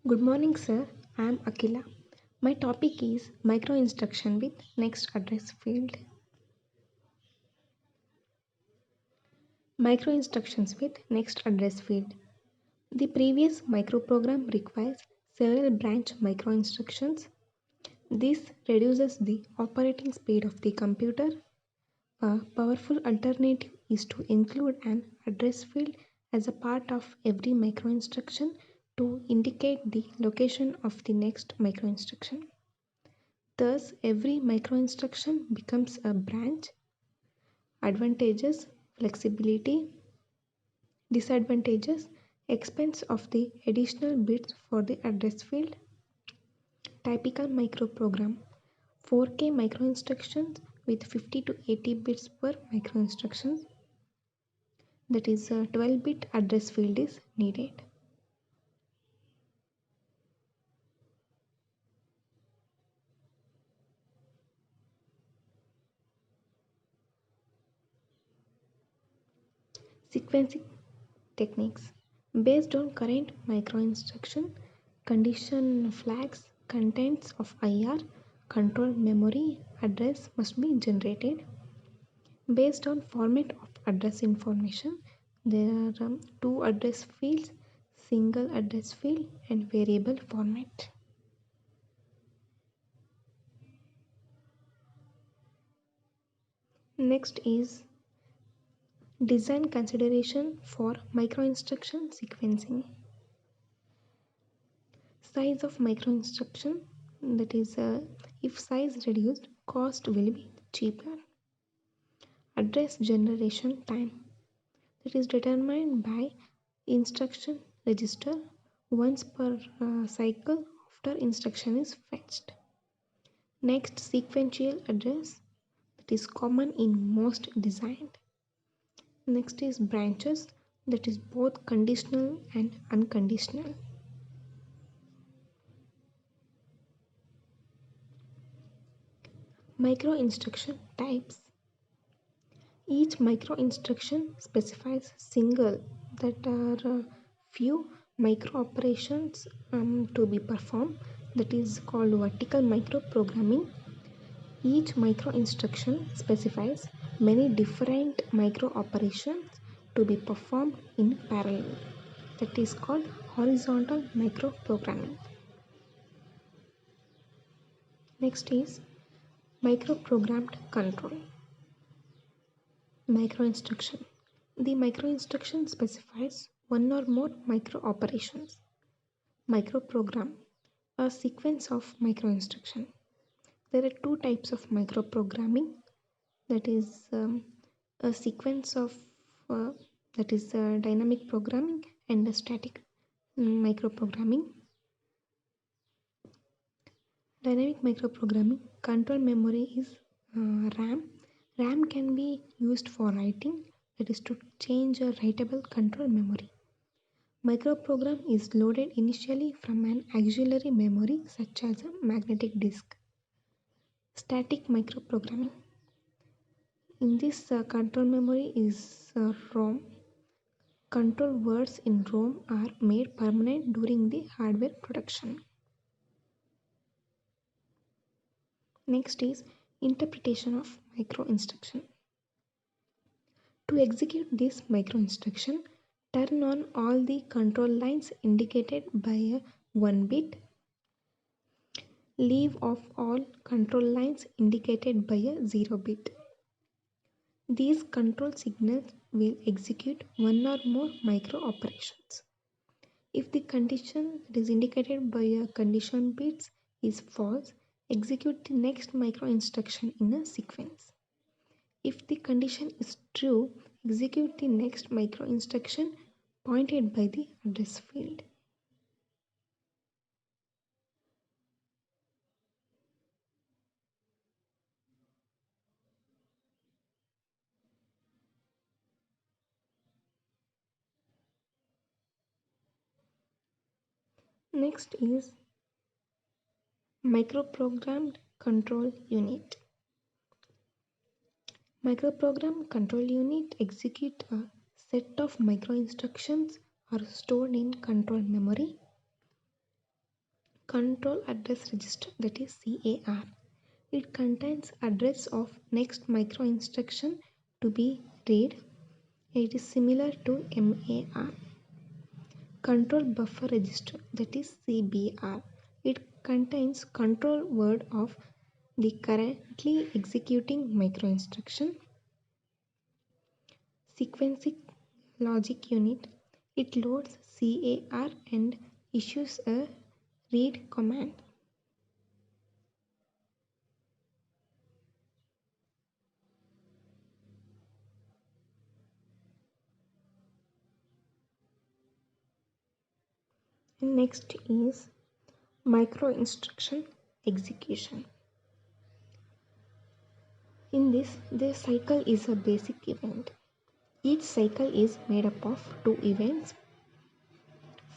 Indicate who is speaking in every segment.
Speaker 1: Good morning, sir. I am Akila. My topic is micro instruction with next address field. Micro instructions with next address field. The previous microprogram requires several branch micro instructions. This reduces the operating speed of the computer. A powerful alternative is to include an address field as a part of every micro instruction to indicate the location of the next micro instruction. Thus, every microinstruction becomes a branch. Advantages: flexibility. Disadvantages: expense of the additional bits for the address field. Typical microprogram: 4K microinstructions with 50 to 80 bits per microinstruction. That is, a 12-bit address field is needed. Sequencing techniques: based on current microinstruction, condition flags, contents of IR, control memory address must be generated. Based on format of address information, there are two address fields: single address field and variable format. Next is design consideration for microinstruction sequencing. Size of microinstruction, that is, if size reduced, cost will be cheaper. Address generation time, that is determined by instruction register once per cycle after instruction is fetched. Next, sequential address, that is common in most design. Next is branches, that is both conditional and unconditional. Micro instruction types. Each micro instruction specifies single, that are few micro operations to be performed, that is called vertical microprogramming. Each micro instruction specifies many different micro operations to be performed in parallel, that is called horizontal microprogramming. Next is microprogrammed control. Micro instruction. The micro instruction specifies one or more micro operations. Microprogram, a sequence of micro instruction. There are two types of microprogramming, that is a sequence of uh, that is dynamic programming and a static microprogramming. Dynamic microprogramming control memory is RAM. RAM can be used for writing, that is to change a writable control memory. Microprogram is loaded initially from an auxiliary memory such as a magnetic disk. Static microprogramming. In this control memory is ROM. Control words in ROM are made permanent during the hardware production. Next is interpretation of micro instruction. To execute this micro instruction, turn on all the control lines indicated by a 1 bit. Leave off all control lines indicated by a 0 bit. These control signals will execute one or more micro operations. If the condition that is indicated by a condition bits is false, execute the next micro instruction in a sequence. If the condition is true, execute the next micro instruction pointed by the address field. Next is microprogrammed control unit. Microprogram control unit execute a set of micro instructions are stored in control memory. Control Address Register, that is CAR. It contains address of next micro instruction to be read. It is similar to MAR. Control Buffer Register, that is CBR. It contains control word of the currently executing micro instruction. Sequencing Logic Unit. It loads CAR and issues a read command. And next is micro instruction execution. In this, the cycle is a basic event. Each cycle is made up of two events,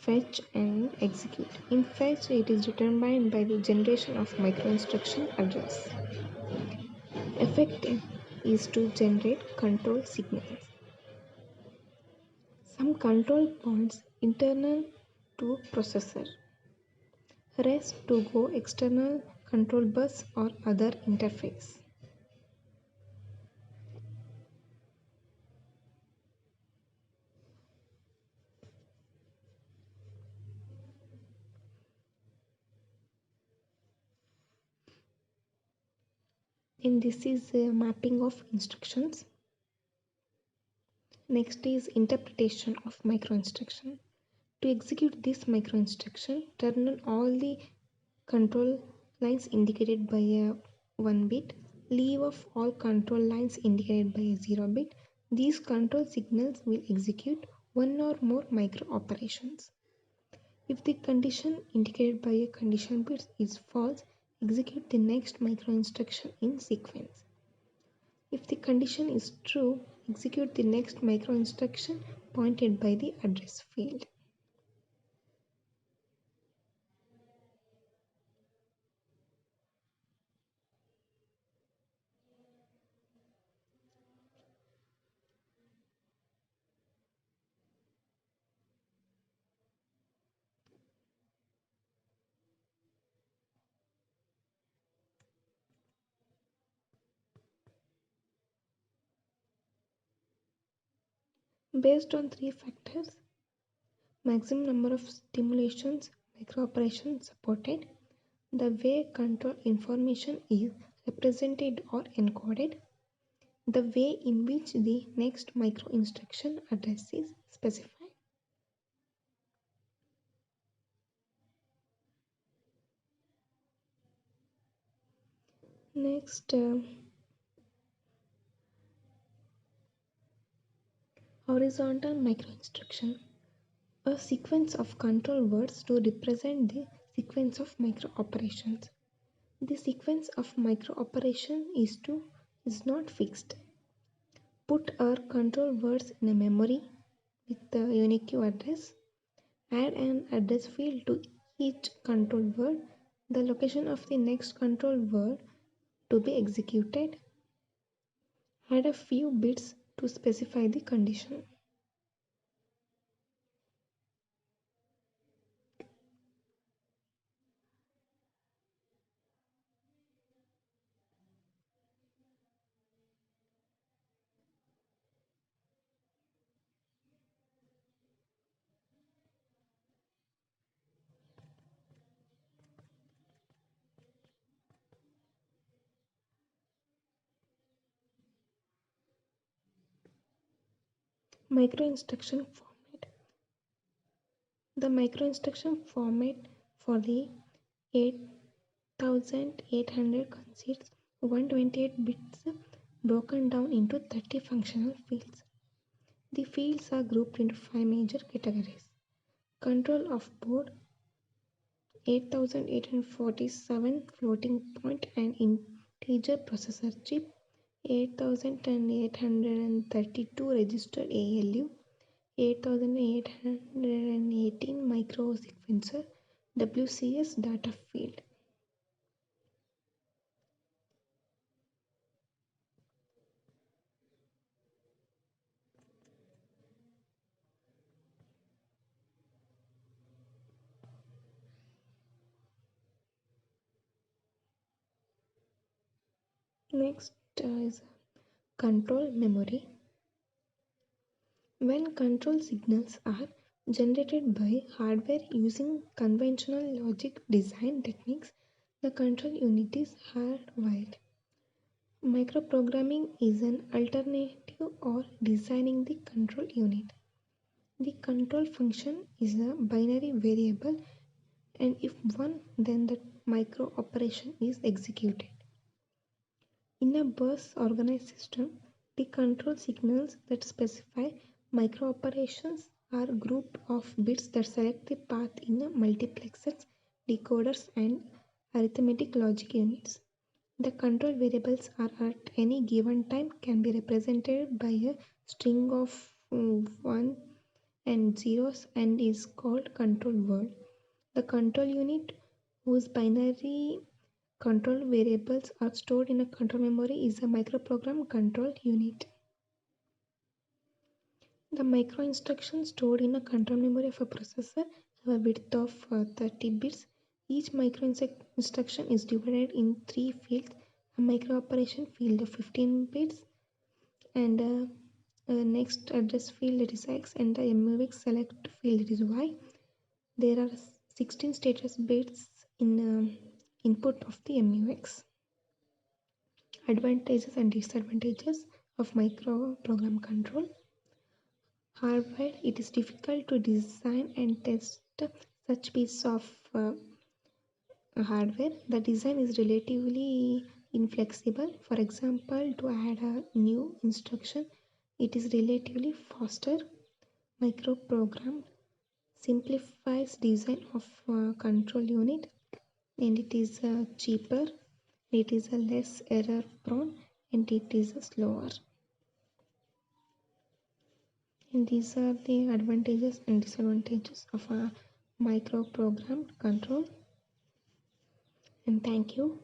Speaker 1: fetch and execute. In fetch, it is determined by the generation of micro instruction address. Effect is to generate control signals. Some control points internal to processor. Rest to go external control bus or other interface. And this is a mapping of instructions. Next is interpretation of micro instruction. To execute this micro instruction, turn on all the control lines indicated by a 1 bit, leave off all control lines indicated by a 0 bit. These control signals will execute one or more micro operations. If the condition indicated by a condition bit is false, execute the next micro instruction in sequence. If the condition is true, execute the next micro instruction pointed by the address field. Based on three factors: maximum number of stimulations, micro operations supported, the way control information is represented or encoded, the way in which the next micro instruction address is specified. Next, horizontal micro instruction. A sequence of control words to represent the sequence of micro operations. The sequence of micro operation is not fixed. Put our control words in a memory with the unique address. Add an address field to each control word, the location of the next control word to be executed. Add a few bits to specify the condition. Micro instruction format. The micro instruction format for the 8800 consists 128 bits broken down into 30 functional fields. The fields are grouped into 5 major categories: control of board, 8847 floating point and integer processor chip, 8832 registered ALU, 8818 microsequencer, WCS data field. Next is control memory. When control signals are generated by hardware using conventional logic design techniques, the control unit is hardwired. Microprogramming is an alternative or designing the control unit. The control function is a binary variable, and if one, then the micro operation is executed. In a bus organized system, the control signals that specify micro operations are a group of bits that select the path in a multiplexers, decoders, and arithmetic logic units. The control variables are at any given time can be represented by a string of 1 and zeros and is called control word. The control unit, whose binary control variables are stored in a control memory, is a microprogram control unit. The micro instructions stored in a control memory of a processor have a width of 30 bits. Each instruction is divided in three fields: a micro operation field of 15 bits, and a next address field that is X, and a MUX select field that is Y. There are 16 status bits in input of the MUX. Advantages and disadvantages of microprogram control. However, it is difficult to design and test such piece of hardware. The design is relatively inflexible. For example, to add a new instruction, it is relatively faster. Microprogram simplifies design of control unit, and it is cheaper, it is less error prone, and it is slower. And these are the advantages and disadvantages of a microprogram control. And thank you.